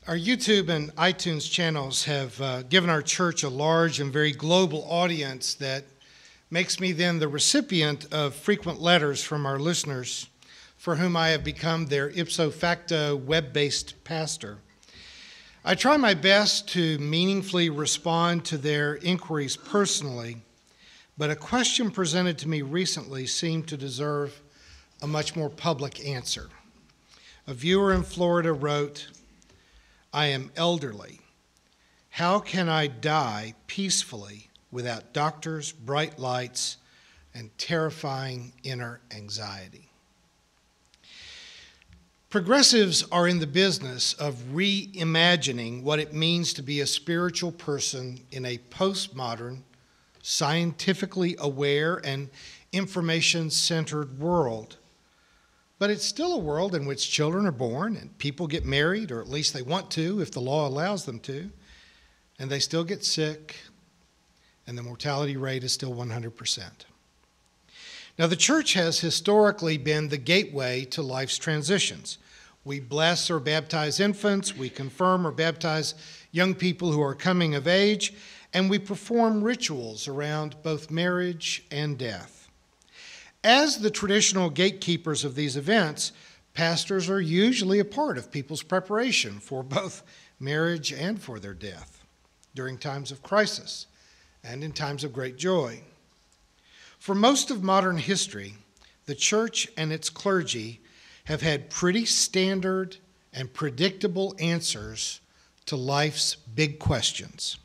Our YouTube and iTunes channels have given our church a large and very global audience that makes me then the recipient of frequent letters from our listeners for whom I have become their ipso facto web-based pastor. I try my best to meaningfully respond to their inquiries personally, but a question presented to me recently seemed to deserve a much more public answer. A viewer in Florida wrote, "I am elderly. How can I die peacefully without doctors, bright lights, and terrifying inner anxiety?" Progressives are in the business of reimagining what it means to be a spiritual person in a postmodern, scientifically aware, and information-centered world. But it's still a world in which children are born and people get married, or at least they want to if the law allows them to, and they still get sick, and the mortality rate is still 100%. Now, the church has historically been the gateway to life's transitions. We bless or baptize infants, we confirm or baptize young people who are coming of age, and we perform rituals around both marriage and death. As the traditional gatekeepers of these events, pastors are usually a part of people's preparation for both marriage and for their death, during times of crisis and in times of great joy. For most of modern history, the church and its clergy have had pretty standard and predictable answers to life's big questions.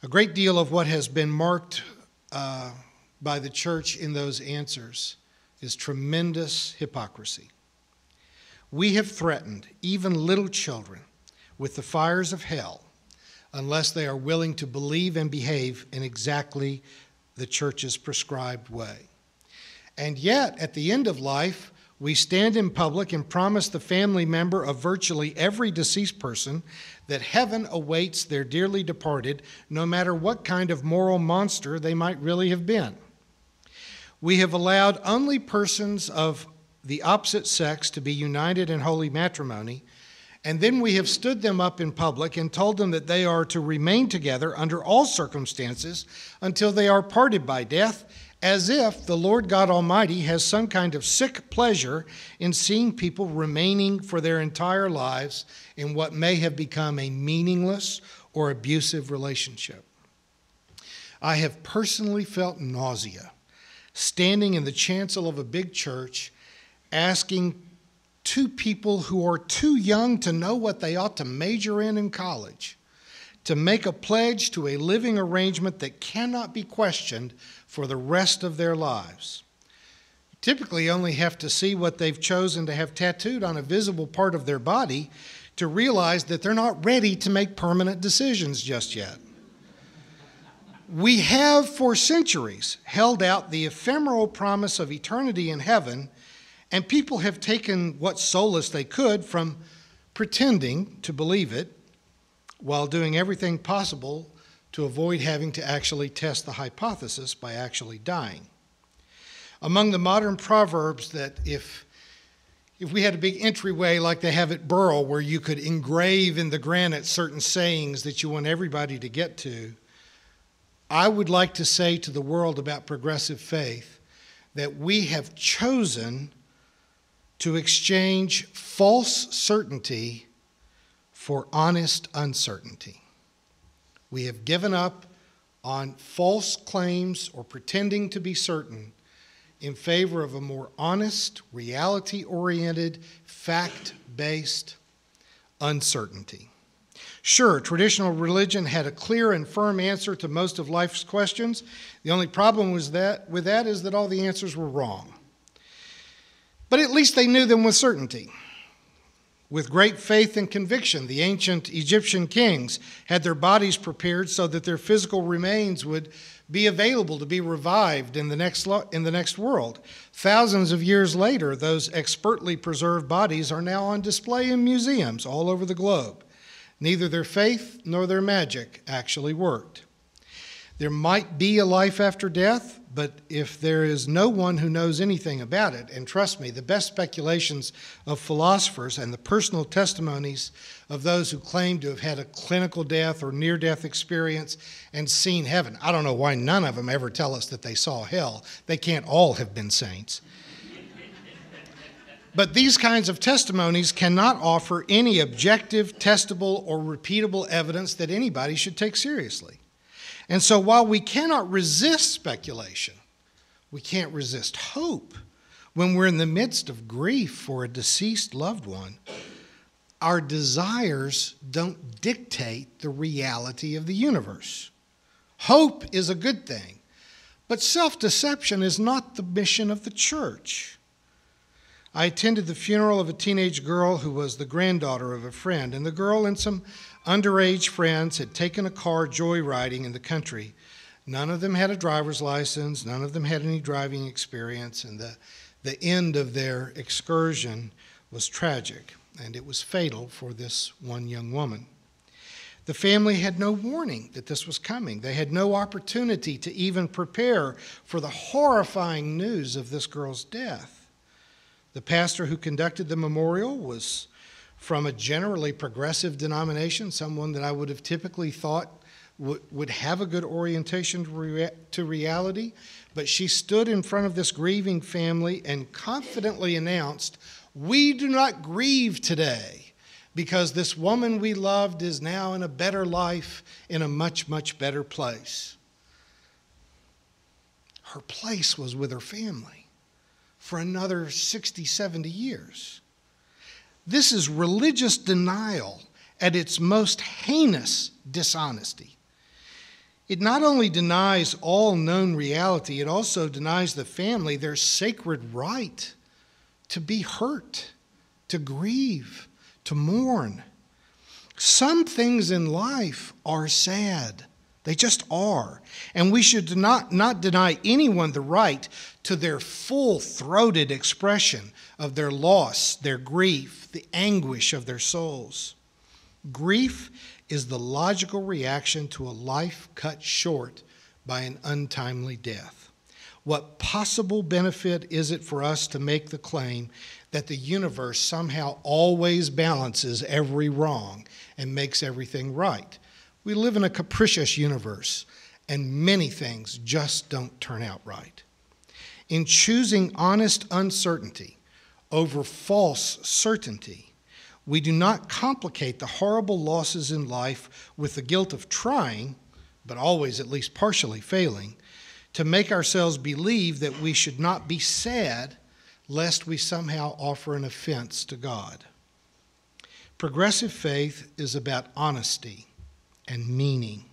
A great deal of what has been marked by the church in those answers is tremendous hypocrisy. We have threatened even little children with the fires of hell unless they are willing to believe and behave in exactly the church's prescribed way. And yet, at the end of life, we stand in public and promise the family member of virtually every deceased person that heaven awaits their dearly departed, no matter what kind of moral monster they might really have been. We have allowed only persons of the opposite sex to be united in holy matrimony, and then we have stood them up in public and told them that they are to remain together under all circumstances until they are parted by death, as if the Lord God Almighty has some kind of sick pleasure in seeing people remaining for their entire lives in what may have become a meaningless or abusive relationship. I have personally felt nausea standing in the chancel of a big church asking two people who are too young to know what they ought to major in college to make a pledge to a living arrangement that cannot be questioned for the rest of their lives. You typically only have to see what they've chosen to have tattooed on a visible part of their body to realize that they're not ready to make permanent decisions just yet. We have for centuries held out the ephemeral promise of eternity in heaven, and people have taken what solace they could from pretending to believe it while doing everything possible to avoid having to actually test the hypothesis by actually dying. Among the modern proverbs that if we had a big entryway like they have at Burrell where you could engrave in the granite certain sayings that you want everybody to get to, I would like to say to the world about progressive faith that we have chosen to exchange false certainty for honest uncertainty. We have given up on false claims or pretending to be certain in favor of a more honest, reality-oriented, fact-based uncertainty. Sure, traditional religion had a clear and firm answer to most of life's questions. The only problem with that is that all the answers were wrong. But at least they knew them with certainty. With great faith and conviction, the ancient Egyptian kings had their bodies prepared so that their physical remains would be available to be revived in the next world. Thousands of years later, those expertly preserved bodies are now on display in museums all over the globe. Neither their faith nor their magic actually worked. There might be a life after death, but if there is no one who knows anything about it, and trust me, the best speculations of philosophers and the personal testimonies of those who claim to have had a clinical death or near-death experience and seen heaven, I don't know why none of them ever tell us that they saw hell. They can't all have been saints. But these kinds of testimonies cannot offer any objective, testable, or repeatable evidence that anybody should take seriously. And so while we cannot resist speculation, we can't resist hope when we're in the midst of grief for a deceased loved one. Our desires don't dictate the reality of the universe. Hope is a good thing, but self-deception is not the mission of the church. I attended the funeral of a teenage girl who was the granddaughter of a friend, and the girl and some underage friends had taken a car joyriding in the country. None of them had a driver's license, none of them had any driving experience, and the end of their excursion was tragic, and it was fatal for this one young woman. The family had no warning that this was coming. They had no opportunity to even prepare for the horrifying news of this girl's death. The pastor who conducted the memorial was from a generally progressive denomination, someone that I would have typically thought would have a good orientation to reality. But she stood in front of this grieving family and confidently announced, "We do not grieve today because this woman we loved is now in a better life, in a much, much better place." Her place was with her family for another 60, 70 years. This is religious denial at its most heinous dishonesty. It not only denies all known reality, it also denies the family their sacred right to be hurt, to grieve, to mourn. Some things in life are sad. They just are. And we should not deny anyone the right to their full-throated expression of their loss, their grief, the anguish of their souls. Grief is the logical reaction to a life cut short by an untimely death. What possible benefit is it for us to make the claim that the universe somehow always balances every wrong and makes everything right? We live in a capricious universe, and many things just don't turn out right. In choosing honest uncertainty over false certainty, we do not complicate the horrible losses in life with the guilt of trying, but always at least partially failing, to make ourselves believe that we should not be sad lest we somehow offer an offense to God. Progressive faith is about honesty and meaning.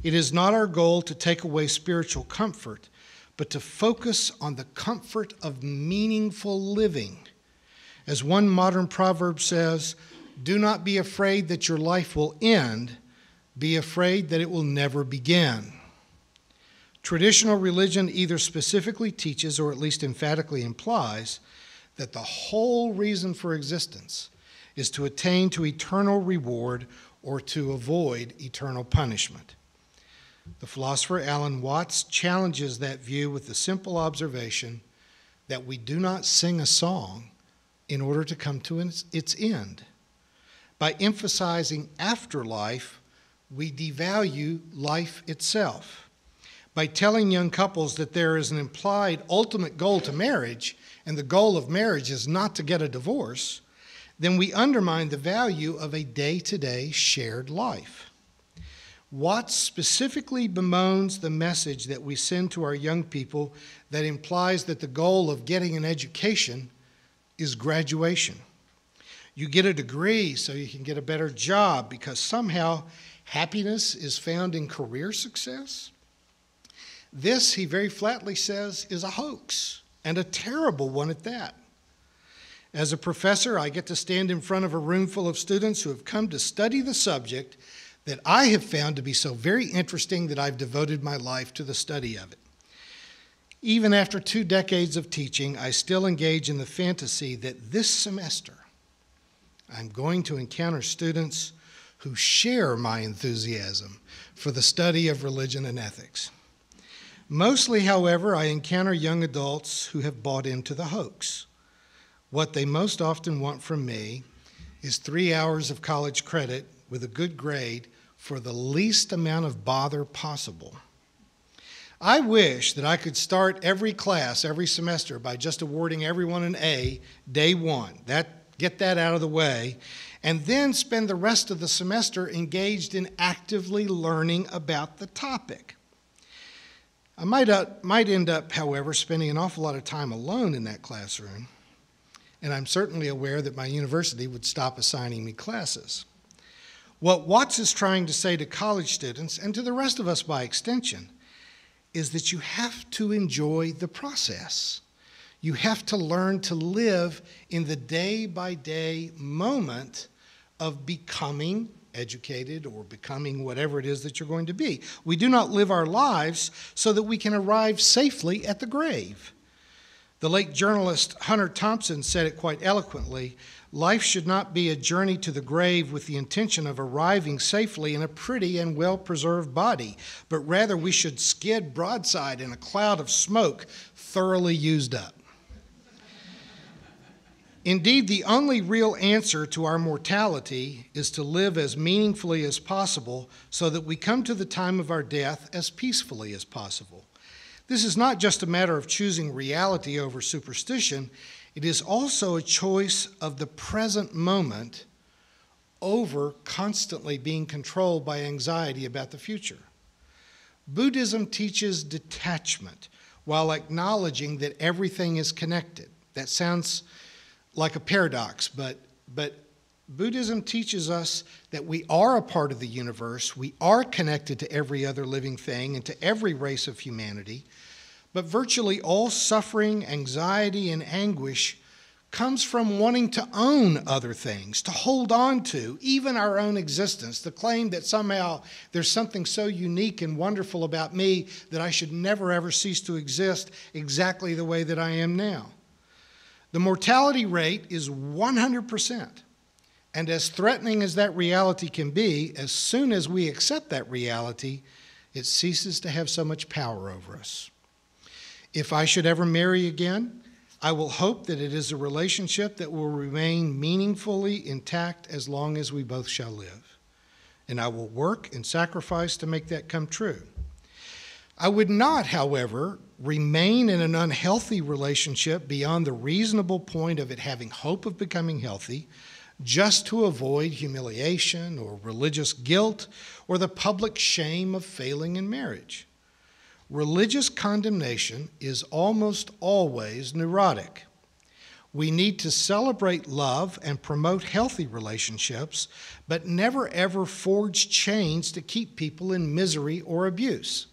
It is not our goal to take away spiritual comfort, but to focus on the comfort of meaningful living. As one modern proverb says, "Do not be afraid that your life will end, be afraid that it will never begin." Traditional religion either specifically teaches or at least emphatically implies that the whole reason for existence is to attain to eternal reward or to avoid eternal punishment. The philosopher Alan Watts challenges that view with the simple observation that we do not sing a song in order to come to its end. By emphasizing afterlife, we devalue life itself. By telling young couples that there is an implied ultimate goal to marriage, and the goal of marriage is not to get a divorce, then we undermine the value of a day-to-day shared life. Watts specifically bemoans the message that we send to our young people that implies that the goal of getting an education is graduation. You get a degree so you can get a better job because somehow happiness is found in career success. This, he very flatly says, is a hoax, and a terrible one at that. As a professor, I get to stand in front of a room full of students who have come to study the subject that I have found to be so very interesting that I've devoted my life to the study of it. Even after 2 decades of teaching, I still engage in the fantasy that this semester I'm going to encounter students who share my enthusiasm for the study of religion and ethics. Mostly, however, I encounter young adults who have bought into the hoax. What they most often want from me is 3 hours of college credit with a good grade for the least amount of bother possible. I wish that I could start every class, every semester, by just awarding everyone an A day one. Get that out of the way, and then spend the rest of the semester engaged in actively learning about the topic. I might end up, however, spending an awful lot of time alone in that classroom, and I'm certainly aware that my university would stop assigning me classes. What Watts is trying to say to college students, and to the rest of us by extension, is that you have to enjoy the process. You have to learn to live in the day-by-day moment of becoming educated or becoming whatever it is that you're going to be. We do not live our lives so that we can arrive safely at the grave. The late journalist Hunter Thompson said it quite eloquently: life should not be a journey to the grave with the intention of arriving safely in a pretty and well-preserved body, but rather we should skid broadside in a cloud of smoke thoroughly used up. Indeed, the only real answer to our mortality is to live as meaningfully as possible so that we come to the time of our death as peacefully as possible. This is not just a matter of choosing reality over superstition. It is also a choice of the present moment over constantly being controlled by anxiety about the future. Buddhism teaches detachment while acknowledging that everything is connected. That sounds like a paradox, but Buddhism teaches us that we are a part of the universe, we are connected to every other living thing and to every race of humanity, but virtually all suffering, anxiety, and anguish comes from wanting to own other things, to hold on to even our own existence, the claim that somehow there's something so unique and wonderful about me that I should never ever cease to exist exactly the way that I am now. The mortality rate is 100%, and as threatening as that reality can be, as soon as we accept that reality, it ceases to have so much power over us. If I should ever marry again, I will hope that it is a relationship that will remain meaningfully intact as long as we both shall live, and I will work and sacrifice to make that come true. I would not, however, remain in an unhealthy relationship beyond the reasonable point of it having hope of becoming healthy, just to avoid humiliation or religious guilt or the public shame of failing in marriage. Religious condemnation is almost always neurotic. We need to celebrate love and promote healthy relationships, but never ever forge chains to keep people in misery or abuse.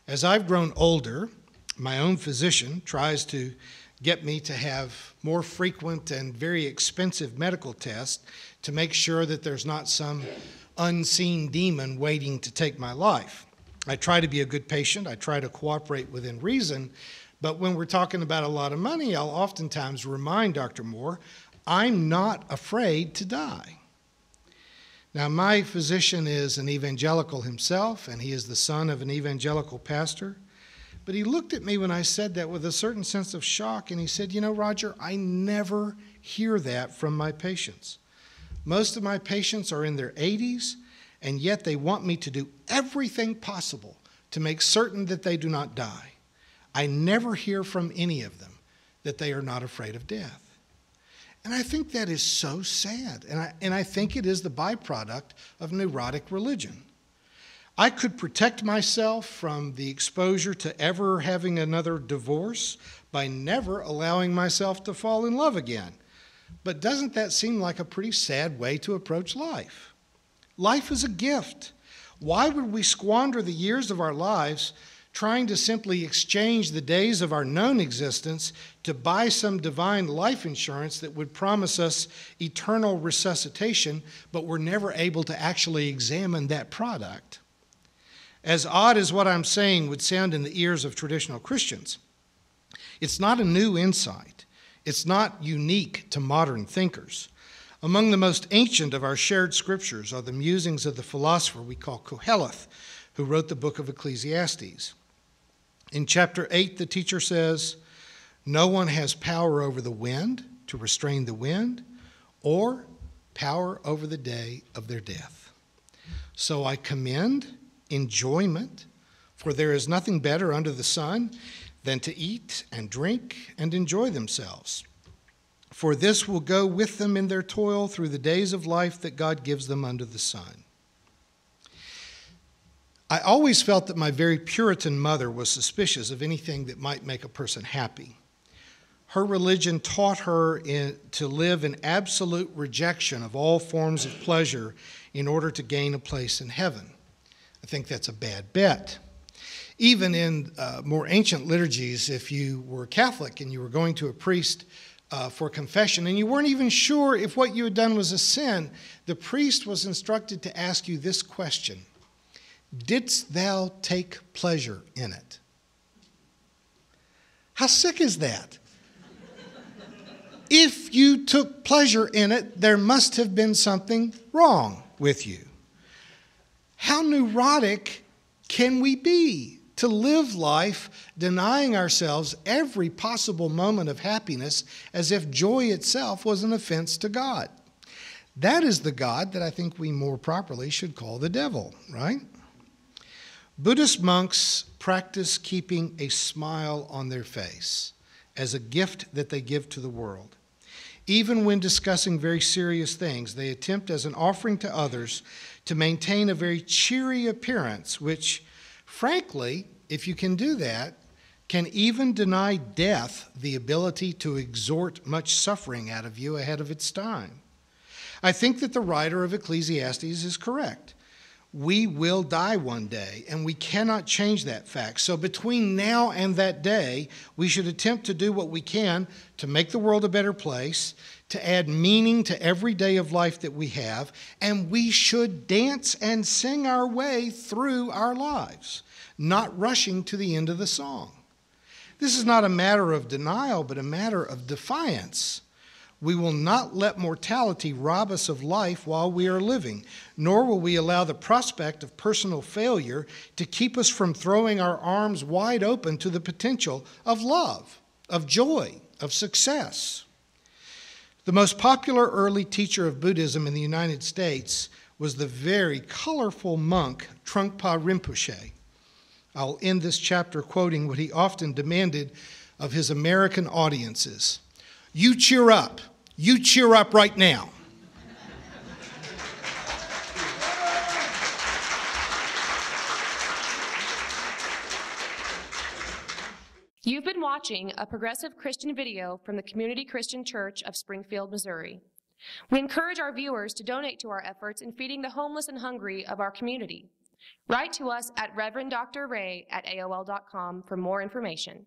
As I've grown older, my own physician tries to get me to have more frequent and very expensive medical tests to make sure that there's not some unseen demon waiting to take my life. I try to be a good patient. I try to cooperate within reason. But when we're talking about a lot of money, I'll oftentimes remind Dr. Moore, I'm not afraid to die. Now, my physician is an evangelical himself, and he is the son of an evangelical pastor. But he looked at me when I said that with a certain sense of shock, and he said, "You know, Roger, I never hear that from my patients. Most of my patients are in their 80s, and yet they want me to do everything possible to make certain that they do not die. I never hear from any of them that they are not afraid of death." And I think that is so sad, and I think it is the byproduct of neurotic religion. I could protect myself from the exposure to ever having another divorce by never allowing myself to fall in love again. But doesn't that seem like a pretty sad way to approach life? Life is a gift. Why would we squander the years of our lives trying to simply exchange the days of our known existence to buy some divine life insurance that would promise us eternal resuscitation, but we're never able to actually examine that product? As odd as what I'm saying would sound in the ears of traditional Christians, it's not a new insight. It's not unique to modern thinkers. Among the most ancient of our shared scriptures are the musings of the philosopher we call Koheleth, who wrote the book of Ecclesiastes. In chapter 8, the teacher says, "No one has power over the wind to restrain the wind, or power over the day of their death. So I commend enjoyment, for there is nothing better under the sun than to eat and drink and enjoy themselves. For this will go with them in their toil through the days of life that God gives them under the sun." I always felt that my very Puritan mother was suspicious of anything that might make a person happy. Her religion taught her to live in absolute rejection of all forms of pleasure in order to gain a place in heaven. I think that's a bad bet. Even in more ancient liturgies, if you were Catholic and you were going to a priest for confession and you weren't even sure if what you had done was a sin, the priest was instructed to ask you this question: "Didst thou take pleasure in it?" How sick is that? If you took pleasure in it, there must have been something wrong with you. How neurotic can we be to live life denying ourselves every possible moment of happiness as if joy itself was an offense to God? That is the God that I think we more properly should call the devil, right? Buddhist monks practice keeping a smile on their face as a gift that they give to the world. Even when discussing very serious things, they attempt as an offering to others to maintain a very cheery appearance, which, frankly, if you can do that, can even deny death the ability to extort much suffering out of you ahead of its time. I think that the writer of Ecclesiastes is correct. We will die one day, and we cannot change that fact. So between now and that day, we should attempt to do what we can to make the world a better place, to add meaning to every day of life that we have, and we should dance and sing our way through our lives, not rushing to the end of the song. This is not a matter of denial, but a matter of defiance. We will not let mortality rob us of life while we are living, nor will we allow the prospect of personal failure to keep us from throwing our arms wide open to the potential of love, of joy, of success. The most popular early teacher of Buddhism in the United States was the very colorful monk Trungpa Rinpoche. I'll end this chapter quoting what he often demanded of his American audiences. "You cheer up. You cheer up right now." You've been watching a progressive Christian video from the Community Christian Church of Springfield, Missouri. We encourage our viewers to donate to our efforts in feeding the homeless and hungry of our community. Write to us at reverend.dr.ray@aol.com for more information.